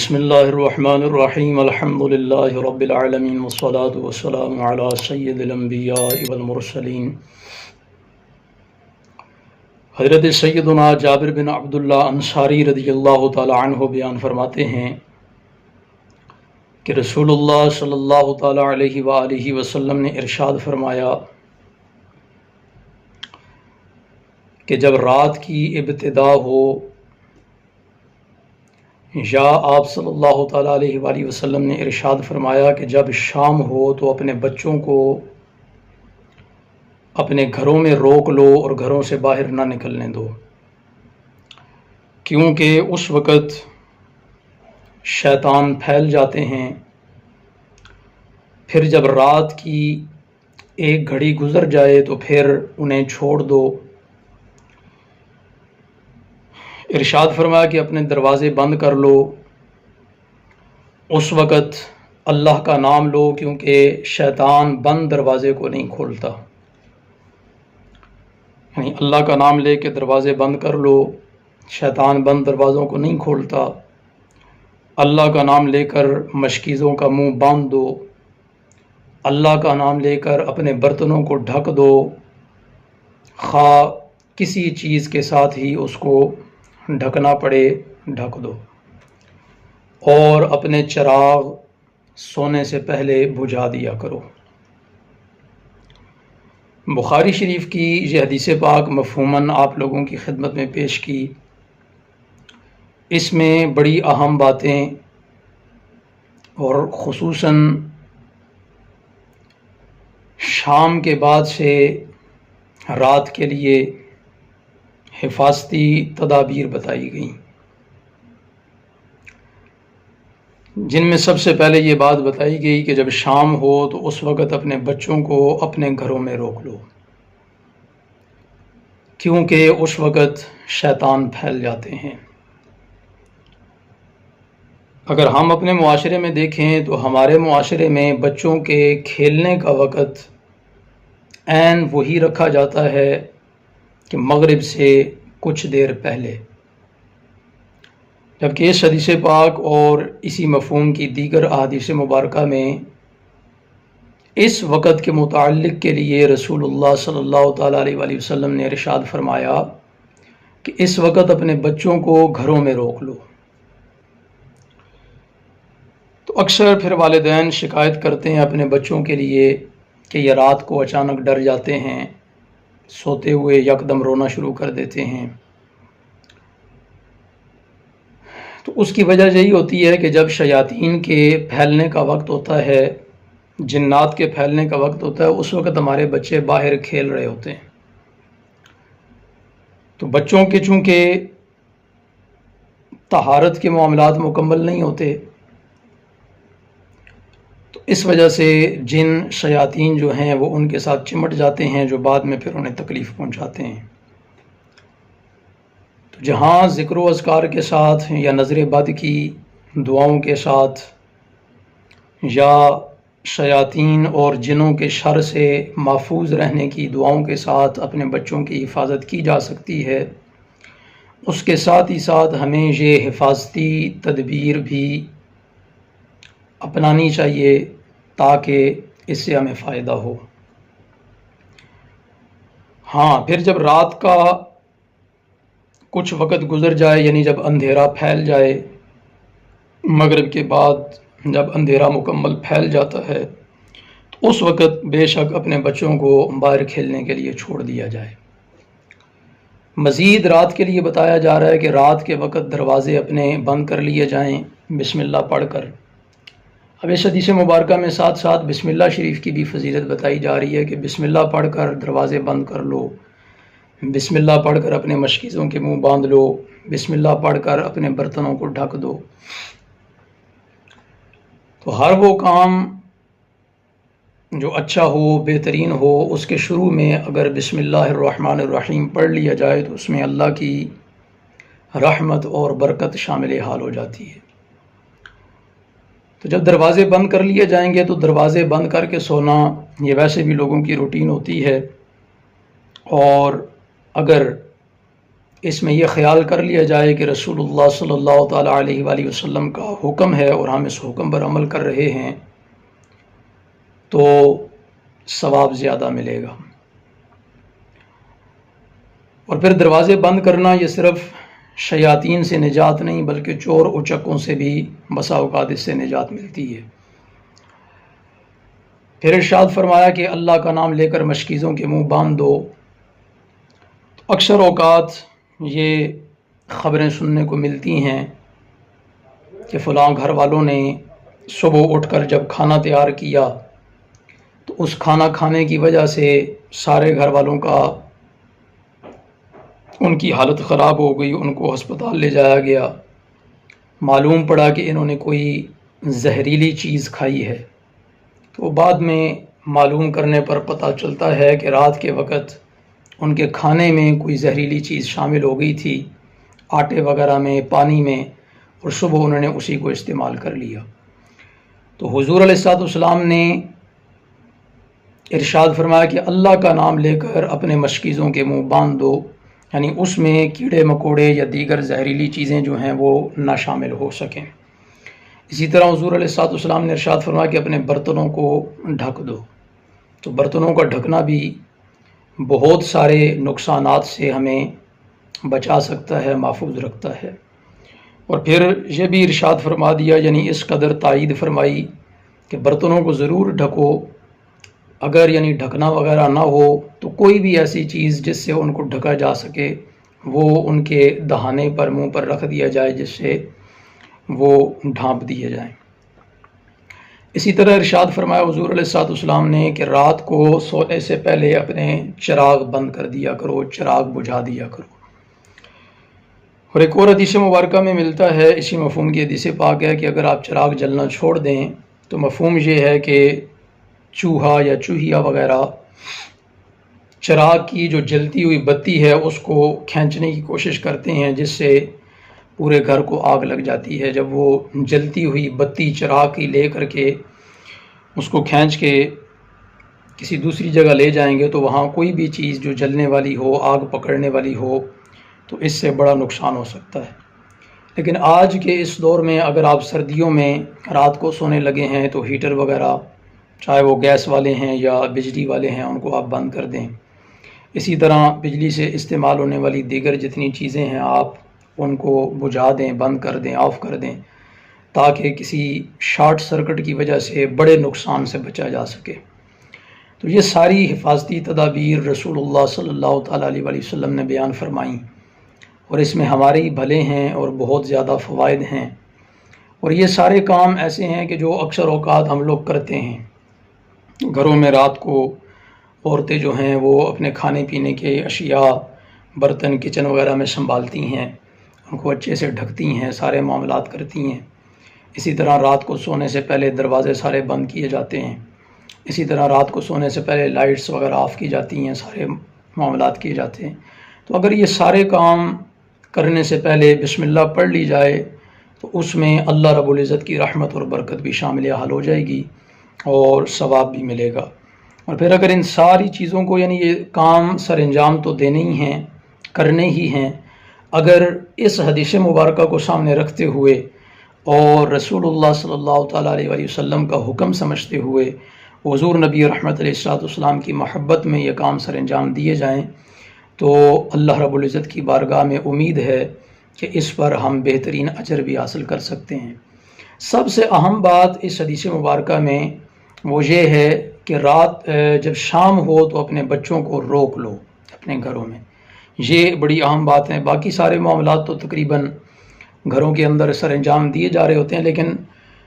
بسم اللہ الرحمن الرحیم الحمد للہ رب العالمین والصلاة والسلام علی سید الانبیاء والمرسلین حضرت سیدنا جابر بن عبداللہ انصاری رضی اللہ تعالی عنہ بیان فرماتے ہیں کہ رسول اللہ صلی اللہ تعالی علیہ وآلہ وسلم نے ارشاد فرمایا کہ جب رات کی ابتدا ہو یا آپ صلی اللہ تعالیٰ علیہ وآلہ وسلم نے ارشاد فرمایا کہ جب شام ہو تو اپنے بچوں کو اپنے گھروں میں روک لو اور گھروں سے باہر نہ نکلنے دو، کیونکہ اس وقت شیطان پھیل جاتے ہیں۔ پھر جب رات کی ایک گھڑی گزر جائے تو پھر انہیں چھوڑ دو۔ ارشاد فرمایا کہ اپنے دروازے بند کر لو، اس وقت اللہ کا نام لو، کیونکہ شیطان بند دروازے کو نہیں کھولتا۔ یعنی اللہ کا نام لے کے دروازے بند کر لو، شیطان بند دروازوں کو نہیں کھولتا۔ اللہ کا نام لے کر مشکیزوں کا منہ باندھ دو، اللہ کا نام لے کر اپنے برتنوں کو ڈھک دو، خواہ کسی چیز کے ساتھ ہی اس کو ڈھکنا پڑے ڈھک دو، اور اپنے چراغ سونے سے پہلے بجھا دیا کرو۔ بخاری شریف کی یہ حدیث پاک مفہوماً آپ لوگوں کی خدمت میں پیش کی۔ اس میں بڑی اہم باتیں اور خصوصاً شام کے بعد سے رات کے لیے حفاظتی تدابیر بتائی گئیں، جن میں سب سے پہلے یہ بات بتائی گئی کہ جب شام ہو تو اس وقت اپنے بچوں کو اپنے گھروں میں روک لو، کیونکہ اس وقت شیطان پھیل جاتے ہیں۔ اگر ہم اپنے معاشرے میں دیکھیں تو ہمارے معاشرے میں بچوں کے کھیلنے کا وقت عین وہی رکھا جاتا ہے کہ مغرب سے کچھ دیر پہلے، جبکہ اس حدیث پاک اور اسی مفہوم کی دیگر احادیث مبارکہ میں اس وقت کے متعلق کے لیے رسول اللہ صلی اللہ تعالیٰ علیہ وآلہ وسلم نے ارشاد فرمایا کہ اس وقت اپنے بچوں کو گھروں میں روک لو۔ تو اکثر پھر والدین شکایت کرتے ہیں اپنے بچوں کے لیے کہ یہ رات کو اچانک ڈر جاتے ہیں، سوتے ہوئے یکدم رونا شروع کر دیتے ہیں۔ تو اس کی وجہ یہی ہوتی ہے کہ جب شیاطین کے پھیلنے کا وقت ہوتا ہے، جنات کے پھیلنے کا وقت ہوتا ہے، اس وقت ہمارے بچے باہر کھیل رہے ہوتے ہیں۔ تو بچوں کے چونکہ طہارت کے معاملات مکمل نہیں ہوتے، تو اس وجہ سے جن شیاطین جو ہیں وہ ان کے ساتھ چمٹ جاتے ہیں، جو بعد میں پھر انہیں تکلیف پہنچاتے ہیں۔ تو جہاں ذکر و اذکار کے ساتھ یا نظر بد کی دعاؤں کے ساتھ یا شیاطین اور جنوں کے شر سے محفوظ رہنے کی دعاؤں کے ساتھ اپنے بچوں کی حفاظت کی جا سکتی ہے، اس کے ساتھ ہی ساتھ ہمیں یہ حفاظتی تدبیر بھی اپنانی چاہیے تاکہ اس سے ہمیں فائدہ ہو۔ ہاں، پھر جب رات کا کچھ وقت گزر جائے، یعنی جب اندھیرا پھیل جائے، مغرب کے بعد جب اندھیرا مکمل پھیل جاتا ہے، تو اس وقت بے شک اپنے بچوں کو باہر کھیلنے کے لیے چھوڑ دیا جائے۔ مزید رات کے لیے بتایا جا رہا ہے کہ رات کے وقت دروازے اپنے بند کر لیے جائیں بسم اللہ پڑھ کر۔ اب اس حدیث مبارکہ میں ساتھ ساتھ بسم اللہ شریف کی بھی فضیلت بتائی جا رہی ہے کہ بسم اللہ پڑھ کر دروازے بند کر لو، بسم اللہ پڑھ کر اپنے مشکیزوں کے منہ باندھ لو، بسم اللہ پڑھ کر اپنے برتنوں کو ڈھک دو۔ تو ہر وہ کام جو اچھا ہو، بہترین ہو، اس کے شروع میں اگر بسم اللہ الرحمن الرحیم پڑھ لیا جائے تو اس میں اللہ کی رحمت اور برکت شامل حال ہو جاتی ہے۔ تو جب دروازے بند کر لیے جائیں گے تو دروازے بند کر کے سونا یہ ویسے بھی لوگوں کی روٹین ہوتی ہے، اور اگر اس میں یہ خیال کر لیا جائے کہ رسول اللہ صلی اللہ تعالیٰ علیہ وآلہ وسلم کا حکم ہے اور ہم اس حکم پر عمل کر رہے ہیں تو ثواب زیادہ ملے گا۔ اور پھر دروازے بند کرنا یہ صرف شیاطین سے نجات نہیں بلکہ چور اچکوں سے بھی بسا اوقات اس سے نجات ملتی ہے۔ پھر ارشاد فرمایا کہ اللہ کا نام لے کر مشکیزوں کے منہ باندھ دو۔ اکثر اوقات یہ خبریں سننے کو ملتی ہیں کہ فلاں گھر والوں نے صبح اٹھ کر جب کھانا تیار کیا تو اس کھانا کھانے کی وجہ سے سارے گھر والوں کا ان کی حالت خراب ہو گئی، ان کو ہسپتال لے جایا گیا، معلوم پڑا کہ انہوں نے کوئی زہریلی چیز کھائی ہے۔ تو بعد میں معلوم کرنے پر پتہ چلتا ہے کہ رات کے وقت ان کے کھانے میں کوئی زہریلی چیز شامل ہو گئی تھی، آٹے وغیرہ میں، پانی میں، اور صبح انہوں نے اسی کو استعمال کر لیا۔ تو حضور علیہ السلام نے ارشاد فرمایا کہ اللہ کا نام لے کر اپنے مشکیزوں کے منہ باندھ دو، یعنی اس میں کیڑے مکوڑے یا دیگر زہریلی چیزیں جو ہیں وہ نہ شامل ہو سکیں۔ اسی طرح حضور علیہ السلام نے ارشاد فرمایا کہ اپنے برتنوں کو ڈھک دو۔ تو برتنوں کا ڈھکنا بھی بہت سارے نقصانات سے ہمیں بچا سکتا ہے، محفوظ رکھتا ہے۔ اور پھر یہ بھی ارشاد فرما دیا، یعنی اس قدر تائید فرمائی کہ برتنوں کو ضرور ڈھکو، اگر یعنی ڈھکنا وغیرہ نہ ہو تو کوئی بھی ایسی چیز جس سے ان کو ڈھکا جا سکے وہ ان کے دہانے پر، منہ پر رکھ دیا جائے، جس سے وہ ڈھانپ دیے جائیں۔ اسی طرح ارشاد فرمایا حضور علیہ السلام نے کہ رات کو سونے سے پہلے اپنے چراغ بند کر دیا کرو، چراغ بجھا دیا کرو۔ اور ایک اور حدیث مبارکہ میں ملتا ہے، اسی مفہوم کی حدیث پاک ہے کہ اگر آپ چراغ جلنا چھوڑ دیں تو مفہوم یہ ہے کہ چوہا یا چوہیا وغیرہ چراغ کی جو جلتی ہوئی بتی ہے اس کو کھینچنے کی کوشش کرتے ہیں، جس سے پورے گھر کو آگ لگ جاتی ہے۔ جب وہ جلتی ہوئی بتی چراغ کی لے کر کے اس کو کھینچ کے کسی دوسری جگہ لے جائیں گے تو وہاں کوئی بھی چیز جو جلنے والی ہو، آگ پکڑنے والی ہو، تو اس سے بڑا نقصان ہو سکتا ہے۔ لیکن آج کے اس دور میں اگر آپ سردیوں میں رات کو سونے لگے ہیں تو ہیٹر وغیرہ، چاہے وہ گیس والے ہیں یا بجلی والے ہیں، ان کو آپ بند کر دیں۔ اسی طرح بجلی سے استعمال ہونے والی دیگر جتنی چیزیں ہیں آپ ان کو بجھا دیں، بند کر دیں، آف کر دیں، تاکہ کسی شارٹ سرکٹ کی وجہ سے بڑے نقصان سے بچا جا سکے۔ تو یہ ساری حفاظتی تدابیر رسول اللہ صلی اللہ تعالیٰ علیہ وآلہ وسلم نے بیان فرمائیں، اور اس میں ہمارے ہی بھلے ہیں اور بہت زیادہ فوائد ہیں۔ اور یہ سارے کام ایسے ہیں کہ جو اکثر اوقات ہم لوگ کرتے ہیں۔ گھروں میں رات کو عورتیں جو ہیں وہ اپنے کھانے پینے کے اشیاء، برتن، کچن وغیرہ میں سنبھالتی ہیں، ان کو اچھے سے ڈھکتی ہیں، سارے معاملات کرتی ہیں۔ اسی طرح رات کو سونے سے پہلے دروازے سارے بند کیے جاتے ہیں۔ اسی طرح رات کو سونے سے پہلے لائٹس وغیرہ آف کی جاتی ہیں، سارے معاملات کیے جاتے ہیں۔ تو اگر یہ سارے کام کرنے سے پہلے بسم اللہ پڑھ لی جائے تو اس میں اللہ رب العزت کی رحمت اور برکت بھی شامل حال ہو جائے گی اور ثواب بھی ملے گا۔ اور پھر اگر ان ساری چیزوں کو، یعنی یہ کام سر انجام تو دینے ہی ہیں، کرنے ہی ہیں، اگر اس حدیث مبارکہ کو سامنے رکھتے ہوئے اور رسول اللہ صلی اللہ تعالیٰ علیہ وآلہ وسلم کا حکم سمجھتے ہوئے حضور نبی رحمت علیہ السلام کی محبت میں یہ کام سر انجام دیے جائیں تو اللہ رب العزت کی بارگاہ میں امید ہے کہ اس پر ہم بہترین اجر بھی حاصل کر سکتے ہیں۔ سب سے اہم بات اس حدیث مبارکہ میں وہ یہ ہے کہ رات جب شام ہو تو اپنے بچوں کو روک لو اپنے گھروں میں، یہ بڑی اہم بات ہے۔ باقی سارے معاملات تو تقریباً گھروں کے اندر سر انجام دیے جا رہے ہوتے ہیں، لیکن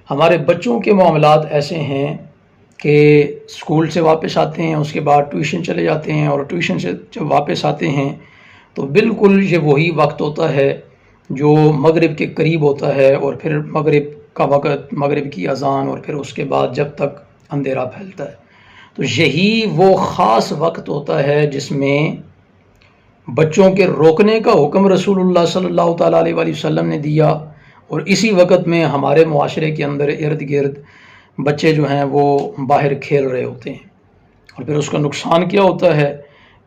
ہمارے بچوں کے معاملات ایسے ہیں کہ اسکول سے واپس آتے ہیں، اس کے بعد ٹیوشن چلے جاتے ہیں، اور ٹیوشن سے جب واپس آتے ہیں تو بالکل یہ وہی وقت ہوتا ہے جو مغرب کے قریب ہوتا ہے، اور پھر مغرب کا وقت، مغرب کی اذان، اور پھر اس کے بعد جب تک اندھیرا پھیلتا ہے، تو یہی وہ خاص وقت ہوتا ہے جس میں بچوں کے روکنے کا حکم رسول اللہ صلی اللہ تعالیٰ علیہ وآلہ وسلم نے دیا، اور اسی وقت میں ہمارے معاشرے کے اندر ارد گرد بچے جو ہیں وہ باہر کھیل رہے ہوتے ہیں۔ اور پھر اس کا نقصان کیا ہوتا ہے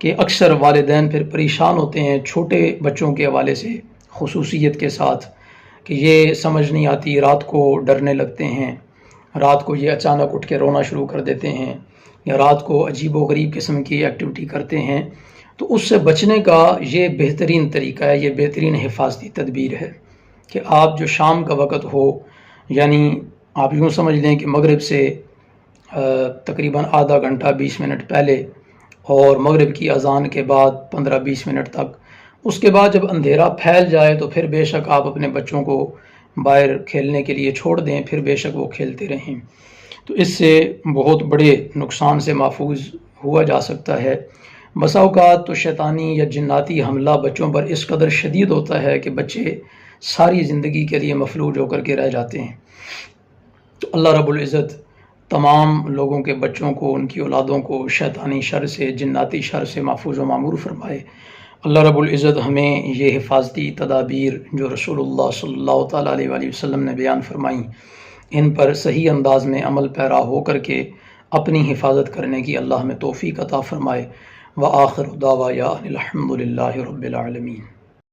کہ اکثر والدین پھر پریشان ہوتے ہیں چھوٹے بچوں کے حوالے سے خصوصیت کے ساتھ، کہ یہ سمجھ نہیں آتی، رات کو ڈرنے لگتے ہیں، رات کو یہ اچانک اٹھ کے رونا شروع کر دیتے ہیں، یا رات کو عجیب و غریب قسم کی ایکٹیویٹی کرتے ہیں۔ تو اس سے بچنے کا یہ بہترین طریقہ ہے، یہ بہترین حفاظتی تدبیر ہے کہ آپ جو شام کا وقت ہو، یعنی آپ یوں سمجھ لیں کہ مغرب سے تقریباً آدھا گھنٹہ 20 منٹ پہلے اور مغرب کی اذان کے بعد 15-20 منٹ تک، اس کے بعد جب اندھیرا پھیل جائے تو پھر بے شک آپ اپنے بچوں کو باہر کھیلنے کے لیے چھوڑ دیں، پھر بے شک وہ کھیلتے رہیں۔ تو اس سے بہت بڑے نقصان سے محفوظ ہوا جا سکتا ہے۔ بسا اوقات تو شیطانی یا جناتی حملہ بچوں پر اس قدر شدید ہوتا ہے کہ بچے ساری زندگی کے لیے مفلوج ہو کر کے رہ جاتے ہیں۔ تو اللہ رب العزت تمام لوگوں کے بچوں کو، ان کی اولادوں کو شیطانی شر سے، جناتی شر سے محفوظ و معمور فرمائے۔ اللہ رب العزت ہمیں یہ حفاظتی تدابیر جو رسول اللہ صلی اللہ تعالیٰ علیہ وآلہ وسلم نے بیان فرمائیں، ان پر صحیح انداز میں عمل پیرا ہو کر کے اپنی حفاظت کرنے کی اللہ ہمیں توفیق عطا فرمائے۔ وآخر دعوانا الحمد للہ رب العالمین۔